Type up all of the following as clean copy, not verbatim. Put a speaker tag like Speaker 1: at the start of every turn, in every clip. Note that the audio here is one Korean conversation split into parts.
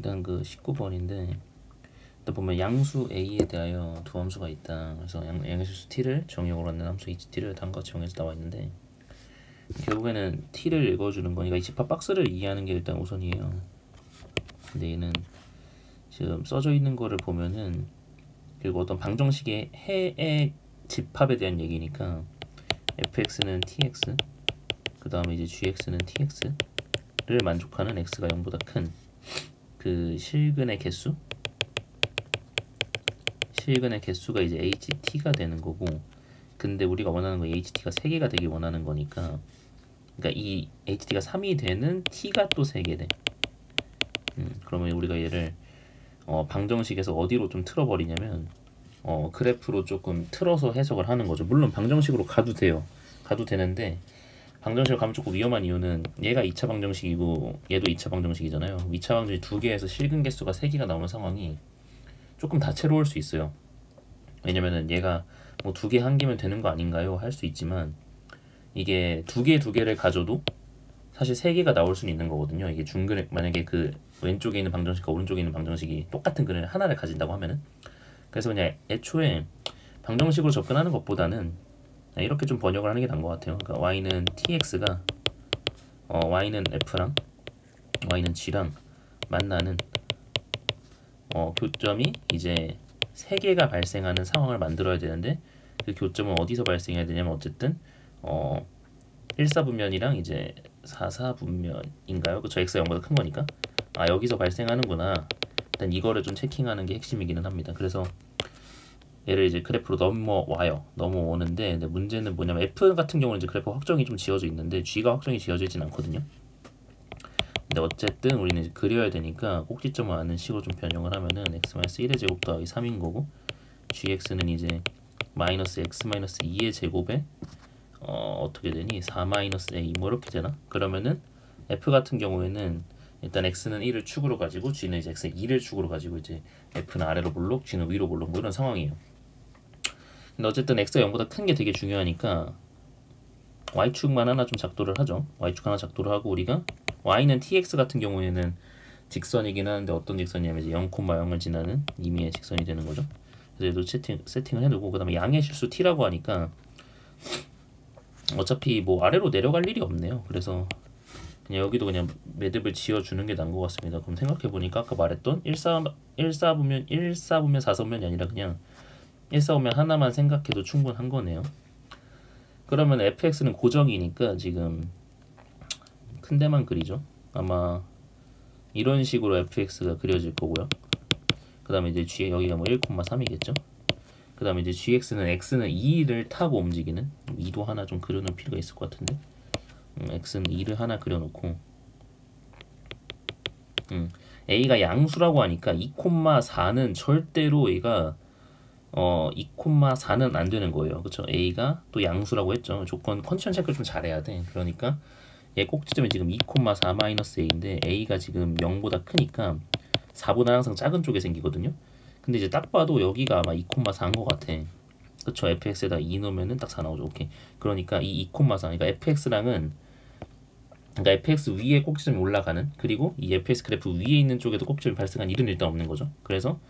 Speaker 1: 일단 그 19번인데 또 보면 양수 a에 대하여 두 함수가 있다. 그래서 양수수 t를 정의역으로 얻는 함수 ht를 다음과 같이 정해서 나와 있는데 결국에는 t를 읽어주는 거니까 이 집합 박스를 이해하는 게 일단 우선이에요. 근데 얘는 지금 써져 있는 거를 보면은 그리고 어떤 방정식의 해의 집합에 대한 얘기니까 fx는 tx 그 다음에 이제 gx는 tx를 만족하는 x가 0보다 큰 그 실근의 개수가 이제 ht가 되는 거고, 근데 우리가 원하는 거 ht가 3개가 되길 원하는 거니까, 그러니까 이 ht가 3이 되는 t가 또 3개 돼. 그러면 우리가 얘를 방정식에서 어디로 좀 틀어버리냐면 그래프로 조금 틀어서 해석을 하는 거죠. 물론 방정식으로 가도 돼요. 가도 되는데 방정식으로 가면 조금 위험한 이유는 얘가 2차 방정식이고 얘도 2차 방정식이잖아요. 2차 방정식 2개에서 실근 개수가 3개가 나오는 상황이 조금 다채로울 수 있어요. 왜냐면은 얘가 뭐 2개, 1개면 되는 거 아닌가요? 할 수 있지만 이게 2개를 가져도 사실 3개가 나올 수는 있는 거거든요. 이게 중근에 만약에 그 왼쪽에 있는 방정식과 오른쪽에 있는 방정식이 똑같은 근을 하나를 가진다고 하면은, 그래서 그냥 애초에 방정식으로 접근하는 것보다는 이렇게 좀 번역을 하는 게 나은 것 같아요. 그러니까 y는 tx가 y는 f랑 y는 g랑 만나는 교점이 이제 3개가 발생하는 상황을 만들어야 되는데, 그 교점은 어디서 발생해야 되냐면 어쨌든 1사분면이랑 이제 4사분면인가요? 그쵸, x가 0보다 큰 거니까 여기서 발생하는구나. 일단 이거를 좀 체킹하는 게 핵심이기는 합니다. 그래서 얘를 이제 그래프로 넘어오는데, 근데 문제는 뭐냐면 f 같은 경우는 이제 그래프 확정이 좀 지어져 있는데 g가 확정이 지어져 있진 않거든요. 근데 어쨌든 우리는 이제 그려야 되니까 꼭지점을 아는 식으로 좀 변형을 하면은 x-1의 제곱 더하기 3인 거고, gx는 이제 마이너스 x-2의 제곱에 어떻게 되니? 4-a 뭐 이렇게 되나? 그러면은 f 같은 경우에는 일단 x는 1을 축으로 가지고 g는 이제 x는 2를 축으로 가지고 이제 f는 아래로 볼록 g는 위로 볼록 뭐 이런 상황이에요. 근데 어쨌든 x가 0보다 큰 게 되게 중요하니까 y축만 하나 좀 작도를 하죠. y축 하나 작도를 하고, 우리가 y는 tx 같은 경우에는 직선이긴 하는데 어떤 직선이냐면 이제 0,0을 지나는 임의의 직선이 되는 거죠. 그래서 얘도 세팅을 해두고, 그 다음에 양의 실수 t라고 하니까 어차피 뭐 아래로 내려갈 일이 없네요. 그래서 그냥 여기도 그냥 매듭을 지어주는 게 나은 것 같습니다. 그럼 생각해보니까 아까 말했던 1사분면 4사분면이 아니라 그냥 1사분면 하나만 생각해도 충분한 거네요. 그러면 fx는 고정이니까 지금 큰 데만 그리죠. 아마 이런 식으로 fx가 그려질 거고요. 그 다음에 이제 g 여기가 뭐 1,3이겠죠. 그 다음에 이제 gx는 x는 2를 타고 움직이는 2도 하나 좀 그려놓을 필요가 있을 것 같은데, x는 2를 하나 그려놓고, a가 양수라고 하니까 2,4는 절대로 얘가 2,4는 안 되는 거예요. 그쵸? a가 또 양수라고 했죠. 조건 컨디션 체크를 좀 잘해야 돼. 그러니까 얘 꼭지점이 지금 2,4-a인데 a가 지금 0보다 크니까 4보다 항상 작은 쪽에 생기거든요. 근데 이제 딱 봐도 여기가 아마 2,4인 것 같아. 그쵸? fx에다 2 넣으면은 딱 4 나오죠. 오케이. 그러니까 이 2,4, 그러니까 fx랑은, 그러니까 fx 위에 꼭지점이 올라가는, 그리고 이 fx 그래프 위에 있는 쪽에도 꼭지점이 발생한 일은 일단 없는 거죠. 그래서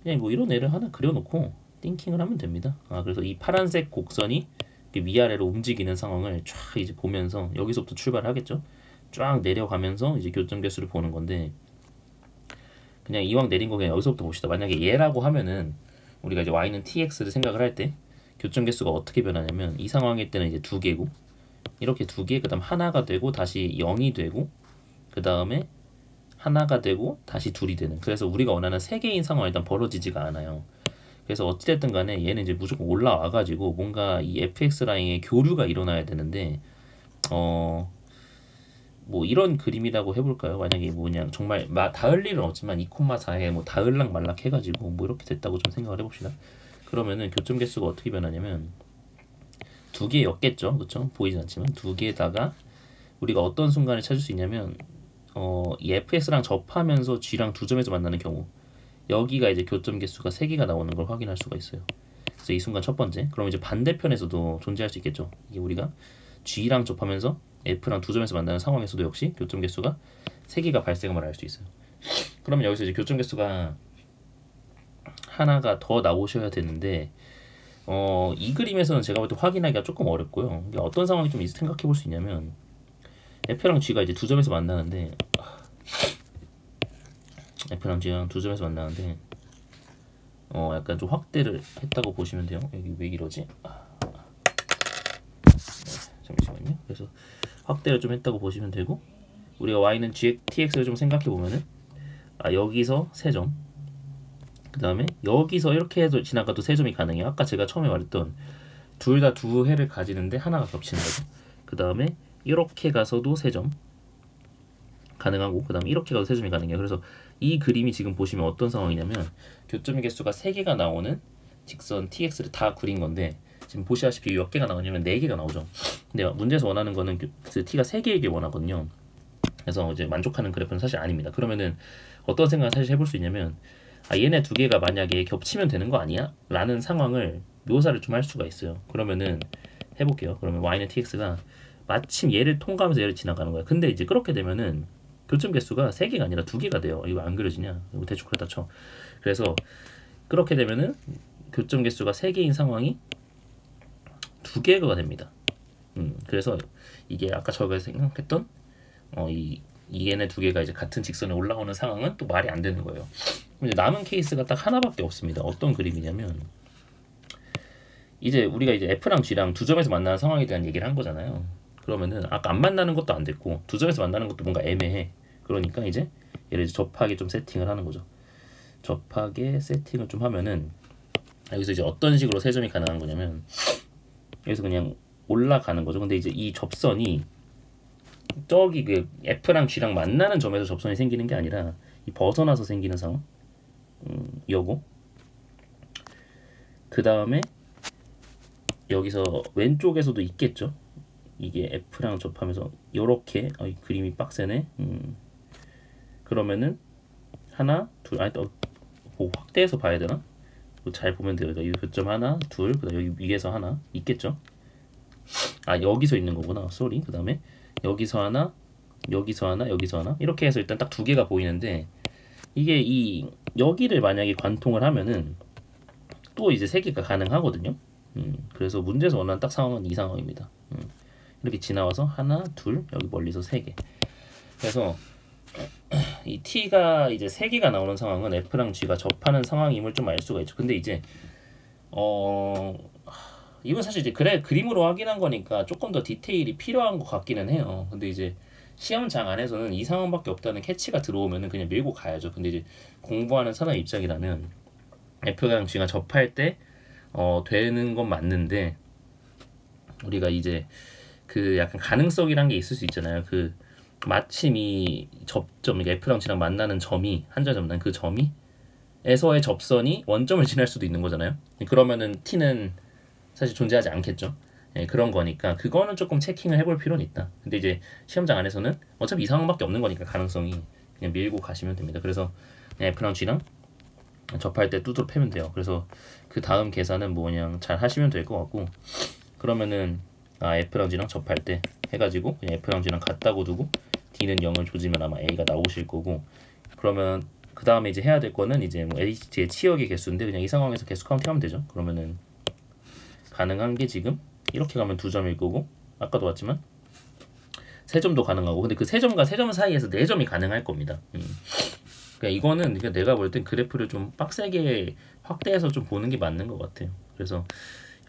Speaker 1: 그냥 뭐 이런 애를 하나 그려놓고 띵킹을 하면 됩니다. 그래서 이 파란색 곡선이 위아래로 움직이는 상황을 쫙 이제 보면서 여기서부터 출발하겠죠. 쫙 내려가면서 이제 교점 개수를 보는 건데, 그냥 이왕 내린 거 그냥 여기서부터 봅시다. 만약에 얘라고 하면은 우리가 이제 y는 tx를 생각을 할 때 교점 개수가 어떻게 변하냐면, 이 상황일 때는 이제 2개고, 이렇게 2개, 그 다음 하나가 되고 다시 0이 되고, 그 다음에 하나가 되고 다시 둘이 되는, 그래서 우리가 원하는 3개인 상황은 일단 벌어지지가 않아요. 그래서 어찌됐든 간에 얘는 이제 무조건 올라와가지고 뭔가 이 fx 라인의 교류가 일어나야 되는데, 뭐 이런 그림이라고 해볼까요? 만약에 뭐 그냥 정말 닿을 일은 없지만 2,4에 뭐 닿을락 말락 해가지고 뭐 이렇게 됐다고 좀 생각을 해봅시다. 그러면은 교점 개수가 어떻게 변하냐면 2개였겠죠, 그쵸? 보이진 않지만 2개에다가 우리가 어떤 순간을 찾을 수 있냐면 이 fx랑 접하면서 g랑 두 점에서 만나는 경우, 여기가 이제 교점 개수가 3개가 나오는 걸 확인할 수가 있어요. 그래서 이 순간 첫 번째. 그럼 이제 반대편에서도 존재할 수 있겠죠. 이게 우리가 g랑 접하면서 f랑 두 점에서 만나는 상황에서도 역시 교점 개수가 3개가 발생함을 알 수 있어요. 그러면 여기서 이제 교점 개수가 하나가 더 나오셔야 되는데 이 그림에서는 제가 볼 때 확인하기가 조금 어렵고요. 이게 어떤 상황이 좀 생각해 볼 수 있냐면 F랑 G가 이제 두 점에서 만나는데 F랑 G랑 두 점에서 만나는데 약간 좀 확대를 했다고 보시면 돼요. 여기 왜 이러지? 잠시만요. 그래서 확대를 좀 했다고 보시면 되고, 우리가 y는 tx를 좀 생각해 보면은 여기서 3점, 그 다음에 여기서 이렇게 해서 지나가도 3점이 가능해요. 아까 제가 처음에 말했던 둘 다 두 해를 가지는데 하나가 겹치는 거죠. 그 다음에 이렇게 가서도 3점 가능하고, 그 다음에 이렇게 가도 3점이 가능해요. 그래서 이 그림이 지금 보시면 어떤 상황이냐면 교점의 개수가 3개가 나오는 직선 tx를 다 그린 건데, 지금 보시다시피 몇 개가 나오냐면 4개가 나오죠. 근데 문제에서 원하는 거는 그 t가 3개이길 원하거든요. 그래서 이제 만족하는 그래프는 사실 아닙니다. 그러면은 어떤 생각을 사실 해볼 수 있냐면 얘네 두 개가 만약에 겹치면 되는 거 아니야? 라는 상황을 묘사를 좀 할 수가 있어요. 그러면은 해볼게요. 그러면 y는 tx가 마침 얘를 통과하면서 얘를 지나가는 거야. 근데 이제 그렇게 되면은 교점 개수가 3개가 아니라 2개가 돼요. 이거 안 그려지냐? 이거 대충 그랬다 쳐. 그래서 그렇게 되면은 교점 개수가 3개인 상황이 2개가 됩니다. 그래서 이게 아까 저가 생각했던 얘네 두 개가 이제 같은 직선에 올라오는 상황은 또 말이 안 되는 거예요. 이제 남은 케이스가 딱 하나밖에 없습니다. 어떤 그림이냐면 이제 우리가 이제 F랑 G랑 두 점에서 만나는 상황에 대한 얘기를 한 거잖아요. 그러면은 아까 안 만나는 것도 안 됐고 두 점에서 만나는 것도 뭔가 애매해. 그러니까 이제 얘를 접하게 좀 세팅을 하는 거죠. 접하게 세팅을 좀 하면은 여기서 이제 어떤 식으로 3점이 가능한 거냐면 여기서 그냥 올라가는 거죠. 근데 이제 이 접선이 저기 그 F랑 G랑 만나는 점에서 접선이 생기는 게 아니라 이 벗어나서 생기는 상황, 요거. 그 다음에 여기서 왼쪽에서도 있겠죠. 이게 F랑 접하면서 요렇게 그림이 빡세네. 그러면은 하나, 둘, 확대해서 봐야 되나? 잘 보면 돼요. 이 교점 하나, 둘, 그다음 여기 위에서 하나 있겠죠. 여기서 있는 거구나. 쏘리. 그 다음에 여기서 하나, 여기서 하나, 여기서 하나 이렇게 해서 일단 딱 2개가 보이는데 이게 여기를 만약에 관통을 하면은 또 이제 3개가 가능하거든요. 그래서 문제에서 원하는 딱 상황은 이 상황입니다. 이렇게 지나와서 하나, 둘, 여기 멀리서 3개. 그래서 이 t가 이제 3개가 나오는 상황은 F랑 G가 접하는 상황임을 좀 알 수가 있죠. 근데 이제 이건 사실 이제 그림으로 확인한 거니까 조금 더 디테일이 필요한 것 같기는 해요. 근데 이제 시험장 안에서는 이 상황밖에 없다는 캐치가 들어오면은 그냥 밀고 가야죠. 근데 이제 공부하는 사람 입장이라면 F랑 G가 접할 때 되는 건 맞는데 우리가 이제 그 약간 가능성이란 게 있을 수 있잖아요. 그 마침 이 접점, F랑 G랑 만나는 점이 한자점 만나는 그 점이 에서의 접선이 원점을 지날 수도 있는 거잖아요. 그러면은 t는 사실 존재하지 않겠죠. 그런 거니까 그거는 조금 체킹을 해볼 필요는 있다. 근데 이제 시험장 안에서는 어차피 이 상황밖에 없는 거니까 가능성이 그냥 밀고 가시면 됩니다. 그래서 F랑 G랑 접할 때 뚜드러 패면 돼요. 그래서 그 다음 계산은 뭐 그냥 잘 하시면 될 것 같고, 그러면은 F랑 G랑 접할 때 해가지고 그냥 F랑 G랑 같다고 두고 D는 0을 조지면 아마 A가 나오실 거고, 그러면 그 다음에 이제 해야 될 거는 이제 뭐 HT의 치역의 개수인데 그냥 이 상황에서 개수 카운팅하면 되죠. 그러면은 가능한 게 지금 이렇게 가면 2점일 거고, 아까도 봤지만 3점도 가능하고, 근데 그 3점과 3점 사이에서 4점이 가능할 겁니다. 그러니까 이거는 내가 볼 땐 그래프를 좀 빡세게 확대해서 좀 보는 게 맞는 것 같아요. 그래서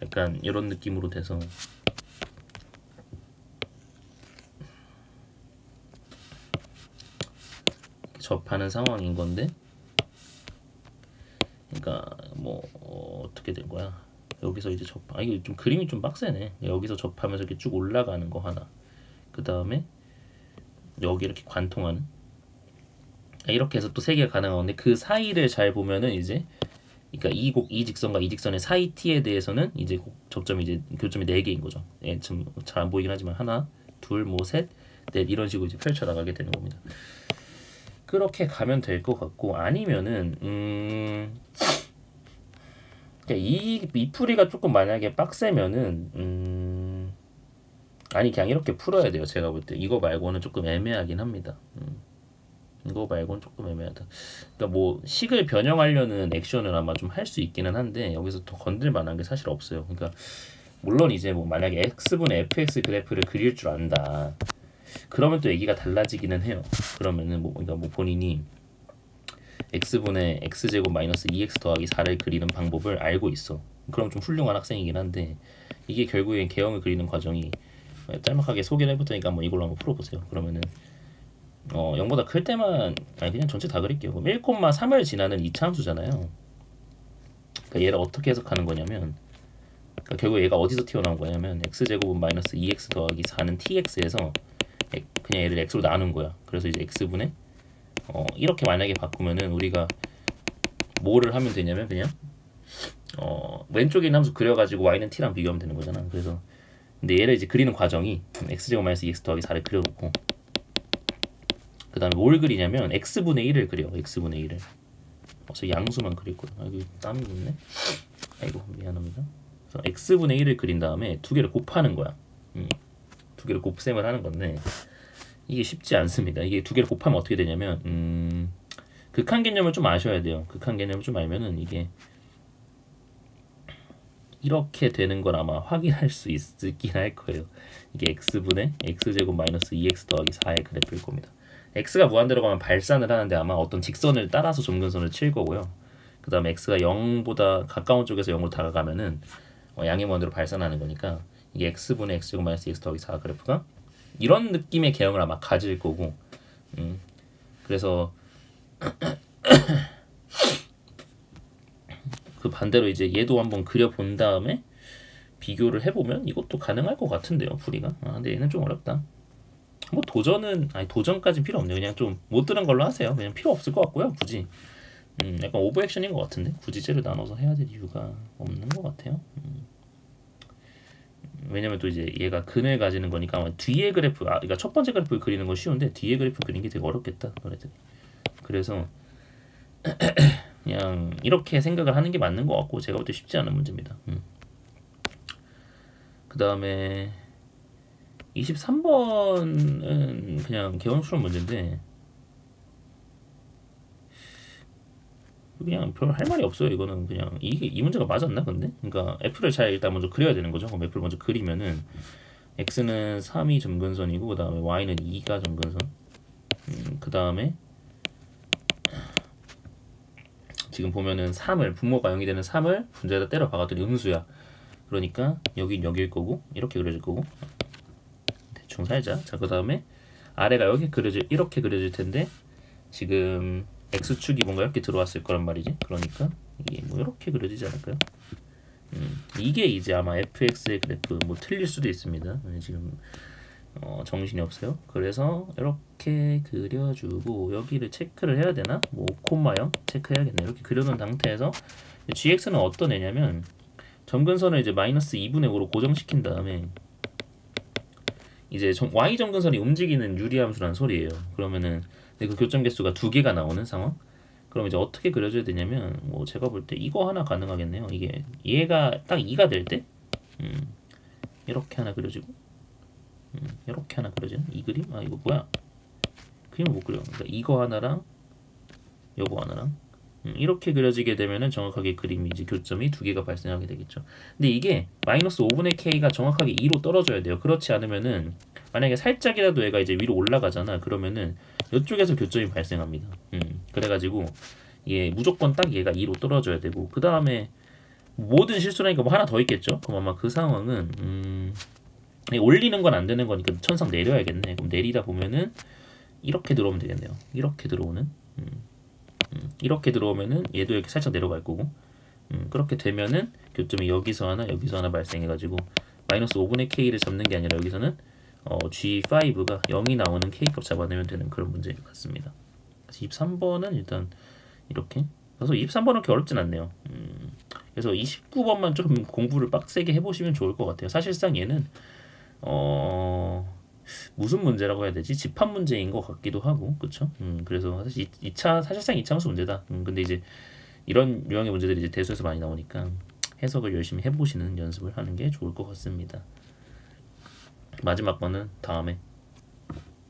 Speaker 1: 약간 이런 느낌으로 돼서 접하는 상황인 건데, 그러니까 뭐 어떻게 된 거야? 여기서 이제 이게 좀 그림이 좀 빡세네. 여기서 접하면서 이렇게 쭉 올라가는 거 하나, 그 다음에 여기 이렇게 관통하는, 이렇게 해서 또 3개가 가능한데 그 사이를 잘 보면은 이제 그러니까 이 직선과 이 직선의 사이 t에 대해서는 이제 접점이 이제 교점이 4개인 거죠. 좀 잘 안 보이긴 하지만 하나, 둘, 뭐 셋, 넷 이런 식으로 이제 펼쳐 나가게 되는 겁니다. 그렇게 가면 될 것 같고, 아니면은 이 풀이가 조금 만약에 빡세면은 아니 그냥 이렇게 풀어야 돼요. 제가 볼 때 이거 말고는 조금 애매하긴 합니다. 이거 말고는 조금 애매하다. 그러니까 뭐 식을 변형하려는 액션을 아마 좀 할 수 있기는 한데 여기서 더 건들 만한 게 사실 없어요. 그러니까 물론 이제 뭐 만약에 x분의 fx 그래프를 그릴 줄 안다. 그러면 또 얘기가 달라지기는 해요. 그러면은 뭐 그러니까 뭐 본인이 x분의 x제곱 마이너스 2x 더하기 4를 그리는 방법을 알고 있어. 그럼 좀 훌륭한 학생이긴 한데 이게 결국엔 개형을 그리는 과정이 짤막하게 소개를 해볼 테니까 한번 이걸로 한번 풀어보세요. 그러면은 0보다 클 때만 아니 그냥 전체 다 그릴게요. 그럼 1,3을 지나는 이차함수잖아요. 그러니까 얘를 어떻게 해석하는 거냐면 그러니까 결국 얘가 어디서 튀어나온 거냐면 x제곱은 마이너스 2x 더하기 4는 tx에서 그냥 얘를 x로 나눈 거야. 그래서 이제 x분의 이렇게 만약에 바꾸면은 우리가 뭐를 하면 되냐면 그냥 왼쪽에 있는 함수 그려가지고 y는 t랑 비교하면 되는 거잖아. 그래서 근데 얘를 이제 그리는 과정이 x제곱 마이너스 2x 더하기 4를 그려놓고 그 다음에 뭘 그리냐면 x분의 1을 그려. x분의 1을 저 양수만 그릴 거야. 아이고 땀이 묻네. 아이고 미안합니다. 그래서 x분의 1을 그린 다음에 두 개를 곱하는 거야. 두 개를 곱셈을 하는 건데 이게 쉽지 않습니다. 이게 두 개를 곱하면 어떻게 되냐면 극한 개념을 좀 아셔야 돼요. 극한 개념을 좀 알면은 이게 이렇게 되는 걸 아마 확인할 수 있긴 할 거예요. 이게 x분의 x제곱 마이너스 2x 더하기 4의 그래프일 겁니다. x가 무한대로 가면 발산을 하는데 아마 어떤 직선을 따라서 점근선을 칠 거고요. 그 다음에 x가 0보다 가까운 쪽에서 0으로 다가가면은 양의 무한대로 발산하는 거니까 이게 x분의 x제곱 마이너스 2x 더하기 4 그래프가 이런 느낌의 개형을 아마 가질 거고 그래서 그 반대로 이제 얘도 한번 그려본 다음에 비교를 해보면 이것도 가능할 것 같은데요, 풀이가. 근데 얘는 좀 어렵다. 뭐 도전까지 필요 없네요. 그냥 좀 못 들은 걸로 하세요. 그냥 필요 없을 것 같고요, 굳이. 약간 오버 액션인 것 같은데 굳이 쟤를 나눠서 해야 될 이유가 없는 것 같아요. 왜냐면 또 이제 얘가 근을 가지는 거니까 아마 뒤에 그래프, 그러니까 첫 번째 그래프를 그리는 건 쉬운데 뒤에 그래프 그리는 게 되게 어렵겠다, 너네들이. 그래서 그냥 이렇게 생각을 하는 게 맞는 것 같고 제가 볼 때 쉽지 않은 문제입니다. 그 다음에 23번은 그냥 개원수론 문제인데 그냥 별 할 말이 없어요. 이거는 그냥 이 문제가 맞았나 근데? 그러니까 f를 잘 일단 먼저 그려야 되는 거죠. 그럼 f를 먼저 그리면은 x는 3이 점근선이고 그 다음에 y는 2가 점근선. 그 다음에 지금 보면은 3을 분모가 0이 되는 3을 분자에다 때려 박았더니 음수야. 그러니까 여긴 여기일 거고 이렇게 그려질 거고 대충 살자. 자, 그 다음에 아래가 이렇게 그려질 텐데 지금 x축이 뭔가 이렇게 들어왔을 거란 말이지. 그러니까 이게 뭐 이렇게 그려지지 않을까요? 이게 이제 아마 fx의 그래프 뭐 틀릴 수도 있습니다. 지금 정신이 없어요. 그래서 이렇게 그려주고 여기를 체크를 해야 되나? 뭐 5,0 체크해야겠네. 이렇게 그려놓은 상태에서 gx는 어떤 애냐면 점근선을 이제 마이너스 2분의 5로 고정시킨 다음에 이제 y 점근선이 움직이는 유리함수라는 소리예요. 그러면은 그 교점 개수가 2개가 나오는 상황. 그럼 이제 어떻게 그려줘야 되냐면 뭐 제가 볼 때 이거 하나 가능하겠네요. 이게 얘가 딱 2가 될 때 이렇게 하나 그려지고 이렇게 하나 그려지는 이 그림? 이거 뭐야? 그림을 못 그려. 그러니까 이거 하나랑 요거 하나랑 이렇게 그려지게 되면은 정확하게 그림이 이제 교점이 2개가 발생하게 되겠죠. 근데 이게 마이너스 5분의 k가 정확하게 2로 떨어져야 돼요. 그렇지 않으면은 만약에 살짝이라도 얘가 이제 위로 올라가잖아. 그러면은 이쪽에서 교점이 발생합니다. 그래가지고 이게 무조건 딱 얘가 2로 떨어져야 되고 그 다음에 모든 실수라니까 뭐 하나 더 있겠죠. 그럼 아마 그 상황은 올리는 건 안 되는 거니까 천상 내려야겠네. 그럼 내리다 보면은 이렇게 들어오면 되겠네요. 이렇게 들어오는 이렇게 들어오면은 얘도 이렇게 살짝 내려갈 거고 그렇게 되면은 교점이 여기서 하나 발생해가지고 마이너스 5분의 k를 잡는 게 아니라 여기서는 G5가 0이 나오는 K값 잡아내면 되는 그런 문제 같습니다. 그래서 23번은 일단 이렇게 그래서 23번은 그렇게 어렵진 않네요. 그래서 29번만 좀 공부를 빡세게 해보시면 좋을 것 같아요. 사실상 얘는 무슨 문제라고 해야 되지? 집합 문제인 것 같기도 하고 그쵸? 그래서 사실 2차 사실상 2차함수 문제다. 근데 이제 이런 유형의 문제들이 이제 대수에서 많이 나오니까 해석을 열심히 해보시는 연습을 하는 게 좋을 것 같습니다. 마지막 거는 다음에